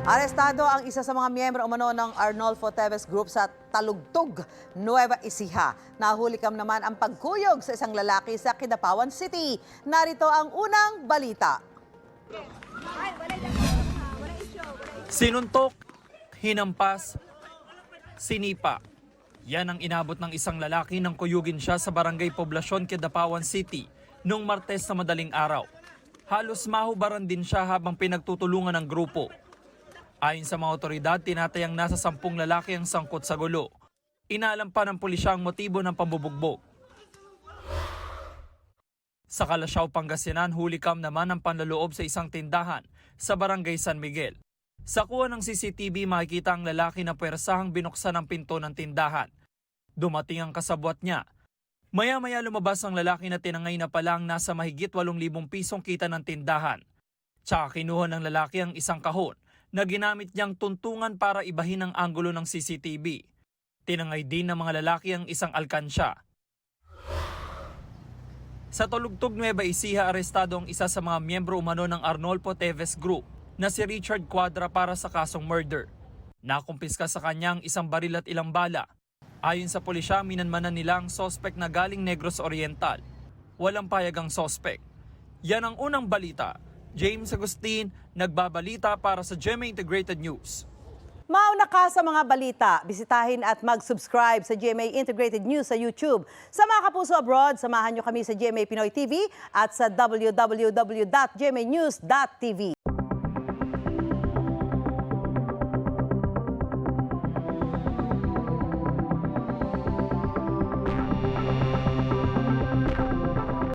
Arestado ang isa sa mga miyembro umano ng Arnolfo Teves Group sa Talugtog, Nueva Ecija. Nahulikam naman ang pagkuyog sa isang lalaki sa Kidapawan City. Narito ang unang balita. Sinuntok, hinampas, sinipa. Yan ang inabot ng isang lalaki nang kuyugin siya sa Barangay Poblasyon, Kidapawan City noong Martes sa madaling araw. Halos mahubaran din siya habang pinagtutulungan ng grupo. Ayon sa mga otoridad, tinatayang nasa 10 lalaki ang sangkot sa gulo. Inalam pa ng pulisya ang motibo ng pambubugbog. Sa Kalasyaw, Pangasinan, hulikam naman ang panlaloob sa isang tindahan sa Barangay San Miguel. Sa kuha ng CCTV, makikita ang lalaki na puwersahang binuksan ang pinto ng tindahan. Dumating ang kasabwat niya. Maya-maya lumabas ang lalaki na tinangay na palang nasa mahigit 8,000 pisong kita ng tindahan. Tsaka kinuha ng lalaki ang isang kahon na ginamit niyang tuntungan para ibahin ang anggulo ng CCTV. Tinangay din ng mga lalaki ang isang alkansya. Sa Talugtog, Nueva Ecija, arestado ang isa sa mga miyembro umano ng Arnolfo Teves Group na si Richard Cuadra para sa kasong murder. Nakumpiska sa kanya ang isang baril at ilang bala. Ayon sa pulisya, minanmanan nila ang sospek na galing Negros Oriental. Walang payag ang sospek. Yan ang unang balita. James Agustin, nagbabalita para sa GMA Integrated News. Mauna ka sa mga balita. Bisitahin at mag-subscribe sa GMA Integrated News sa YouTube. Sa mga kapuso abroad, samahan nyo kami sa GMA Pinoy TV at sa www.gmanews.tv.